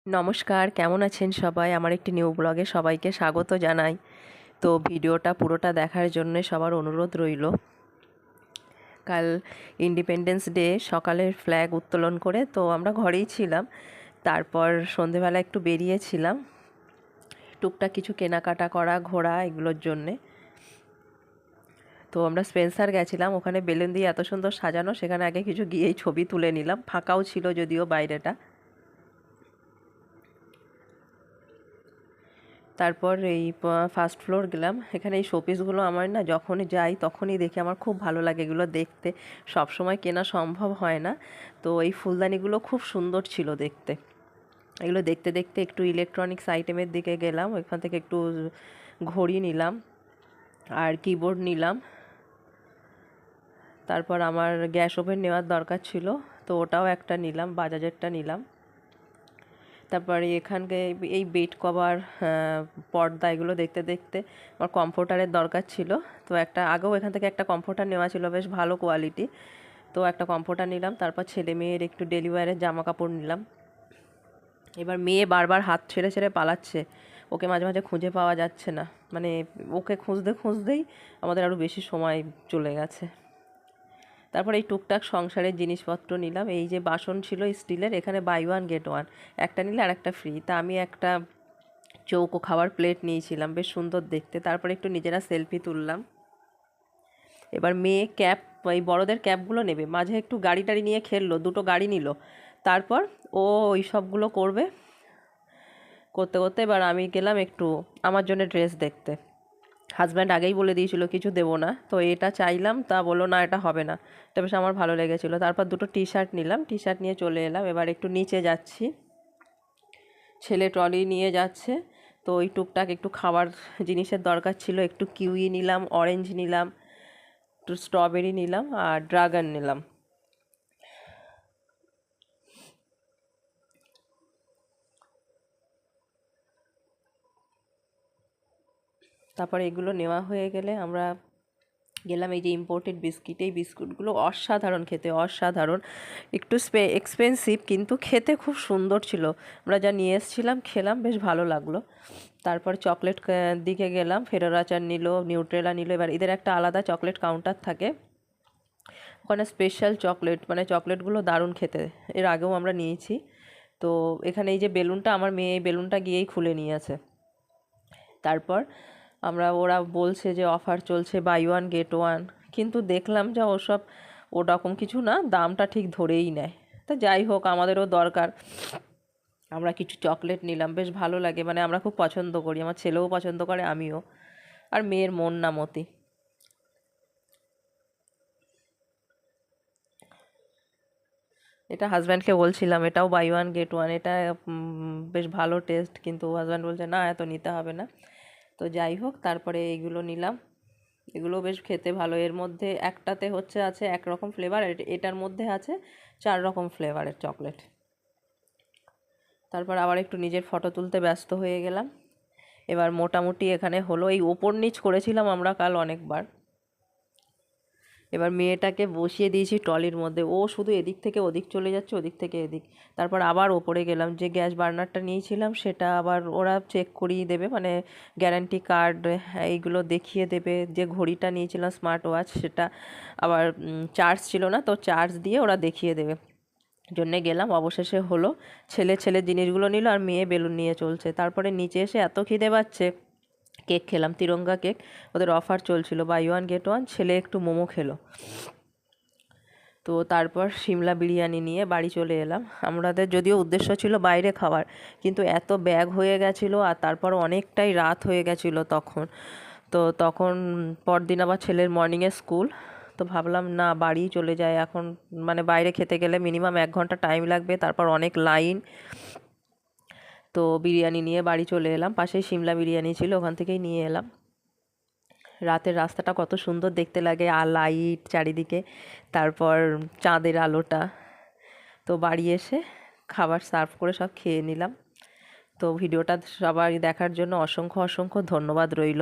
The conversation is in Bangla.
নমস্কার, কেমন আছেন সবাই? আমার একটি নিউ ব্লগে সবাইকে স্বাগত জানাই। তো ভিডিওটা পুরোটা দেখার জন্য সবার অনুরোধ রইল। কাল ইন্ডিপেন্ডেন্স ডে সকালের ফ্ল্যাগ উত্তোলন করে তো আমরা ঘরেই ছিলাম। তারপর সন্ধেবেলা একটু বেরিয়েছিলাম টুকটাক কিছু কেনাকাটা করা, ঘোরা এগুলোর জন্যে। তো আমরা স্পেন্সার গেছিলাম, ওখানে বেলুন দিয়ে এত সুন্দর সাজানো, সেখানে আগে কিছু গিয়েই ছবি তুলে নিলাম। ফাঁকাও ছিল যদিও বাইরেটা। তারপর এই ফার্স্ট ফ্লোর গেলাম। এখানে এই শোপিসগুলো আমার না যখনই যাই তখনই দেখি, আমার খুব ভালো লাগে এগুলো দেখতে। সব সময় কেনা সম্ভব হয় না। তো এই ফুলদানিগুলো খুব সুন্দর ছিল দেখতে। এগুলো দেখতে দেখতে একটু ইলেকট্রনিক্স আইটেমের দিকে গেলাম। ওইখান থেকে একটু ঘড়ি নিলাম আর কিবোর্ড নিলাম। তারপর আমার গ্যাস ওভেন নেওয়ার দরকার ছিল, তো ওটাও একটা নিলাম, বাজাজেরটা নিলাম। তারপরে এখানকে এই বেড কভার, পর্দা, এগুলো দেখতে দেখতে আমার কমফোর্টারের দরকার ছিল। তো আগেও এখান থেকে একটা কমফোর্টার নেওয়া ছিল, বেশ ভালো কোয়ালিটি। তো একটা কমফোর্টার নিলাম। তারপর ছেলে মেয়ের একটু ডেলিভারের জামা কাপড় নিলাম। এবার মেয়ে বারবার হাত ছেড়ে ছেড়ে পালাচ্ছে, ওকে মাঝে মাঝে খুঁজে পাওয়া যাচ্ছে না। মানে ওকে খুঁজতে খুঁজতেই আমাদের আরও বেশি সময় চলে গেছে। তারপর এই টুকটাক সংসারের জিনিসপত্র নিলাম। এই যে বাসন ছিল স্টিলের, এখানে বাই ওয়ান গেট ওয়ান, একটা নিলে আর একটা ফ্রি। তা আমি একটা চৌকো খাবার প্লেট নিয়েছিলাম, বেশ সুন্দর দেখতে। তারপরে একটু নিজেরা সেলফি তুললাম। এবার মেয়ে ক্যাপ, এই বড়দের ক্যাপগুলো নেবে, মাঝে একটু গাড়ি টাড়ি নিয়ে খেললো, দুটো গাড়ি নিল। তারপর ও ওই সবগুলো করবে, করতে করতে এবার আমি গেলাম একটু আমার জন্য ড্রেস দেখতে। হাজব্যান্ড আগেই বলে দিয়েছিল কিছু দেবো না, তো এটা চাইলাম, তা বললো না এটা হবে না। এটা বেশ আমার ভালো লেগেছিলো। তারপর দুটো টি শার্ট নিলাম, টি শার্ট নিয়ে চলে এলাম। এবার একটু নিচে যাচ্ছি, ছেলে ট্রলি নিয়ে যাচ্ছে। তো ওই টুকটাক একটু খাবার জিনিসের দরকার ছিল, একটু কিউই নিলাম, অরেঞ্জ নিলাম, একটু স্ট্রবেরি নিলাম আর ড্রাগন নিলাম। তারপরে এগুলো নেওয়া হয়ে গেলে আমরা গেলাম এই যে ইম্পোর্টেড বিস্কিট। এই বিস্কুটগুলো অসাধারণ খেতে, অসাধারণ। একটু এক্সপেন্সিভ, কিন্তু খেতে খুব সুন্দর ছিল। আমরা যা নিয়ে এসেছিলাম খেলাম, বেশ ভালো লাগলো। তারপর চকলেট দিকে গেলাম, ফেরোর আচার নিল, নিউট্রেলা নিল। এবার এদের একটা আলাদা চকলেট কাউন্টার থাকে, ওখানে স্পেশাল চকলেট, মানে চকলেটগুলো দারুণ খেতে। এর আগেও আমরা নিয়েছি। তো এখানে এই যে বেলুনটা, আমার মেয়ে এই বেলুনটা গিয়েই খুলে নিয়েছে। তারপর ওরা বলছে যে অফার চলছে, বাই ওয়ান গেট ওয়ান, কিন্তু দেখলাম যে ওরকম কিছু না, দামটা ঠিক ধরেই নেয়। তা যাই হোক, আমাদেরও দরকার। আমরা কিছু চকলেট নিলাম, বেশ ভালো লাগে, মানে আমরা খুব পছন্দ করি, আমার ছেলেও পছন্দ করে, আমিও। আর মেয়ের মন না মতি। এটা হাজব্যান্ডকে বলছিলাম, এটাও বাই ওয়ান গেট ওয়ান, এটা বেশ ভালো টেস্ট, কিন্তু হাজব্যান্ড বলছে না, এত নিতে হবে না। তো যাই হোক, তারপরে এইগুলো নিলাম। এগুলো বেশ খেতে ভালো। এর মধ্যে একটাতে আছে একরকম ফ্লেভার, এটার মধ্যে আছে 4 রকম ফ্লেভারের চকলেট। তারপর আবার একটু নিজের ফটো তুলতে ব্যস্ত হয়ে গেলাম। এবার মোটামুটি এখানে হলো, এই ওপর নিচ করেছিলাম আমরা কাল অনেকবার। এবার মেয়েটাকে বসিয়ে দিয়েছি ট্রলির মধ্যে, ও শুধু এদিক থেকে ওদিক চলে যাচ্ছে, ওদিক থেকে এদিক। তারপর আবার ওপরে গেলাম, যে গ্যাস বার্নারটা নিয়েছিলাম সেটা আবার ওরা চেক করিয়ে দেবে, মানে গ্যারান্টি কার্ড এইগুলো দেখিয়ে দেবে। যে ঘড়িটা নিয়েছিলাম স্মার্ট ওয়াচ, সেটা আবার চার্জ ছিল না, তো চার্জ দিয়ে ওরা দেখিয়ে দেবে, জন্যে গেলাম। অবশেষে হলো। ছেলের জিনিসগুলো নিল আর মেয়ে বেলুন নিয়ে চলছে। তারপরে নিচে এসে এত খিদে পাচ্ছে, কেক খেলাম, তিরঙ্গা কেক। ওদের অফার চলছিল, বাই ওয়ান গেট ওয়ান। ছেলে একটু মোমো খেলো। তো তারপর সিমলা বিরিয়ানি নিয়ে বাড়ি চলে এলাম। আমাদের যদিও উদ্দেশ্য ছিল বাইরে খাবার, কিন্তু এত ব্যাগ হয়ে গেছিলো, আর তারপর অনেকটাই রাত হয়ে গেছিলো তখন। তো তখন পরদিন আবার ছেলের মর্নিংয়ে স্কুল। তো ভাবলাম না, বাড়ি চলে যায় এখন। মানে বাইরে খেতে গেলে মিনিমাম 1 ঘন্টা টাইম লাগবে, তারপর অনেক লাইন। তো বিরিয়ানি নিয়ে বাড়ি চলে এলাম। পাশেই সিমলা বিরিয়ানি ছিল, ওখান থেকেই নিয়ে এলাম। রাতের রাস্তাটা কত সুন্দর দেখতে লাগে, আর লাইট চারিদিকে, তারপর চাঁদের আলোটা। তো বাড়ি এসে খাবার সার্ভ করে সব খেয়ে নিলাম। তো ভিডিওটা সবাই দেখার জন্য অসংখ্য অসংখ্য ধন্যবাদ রইল।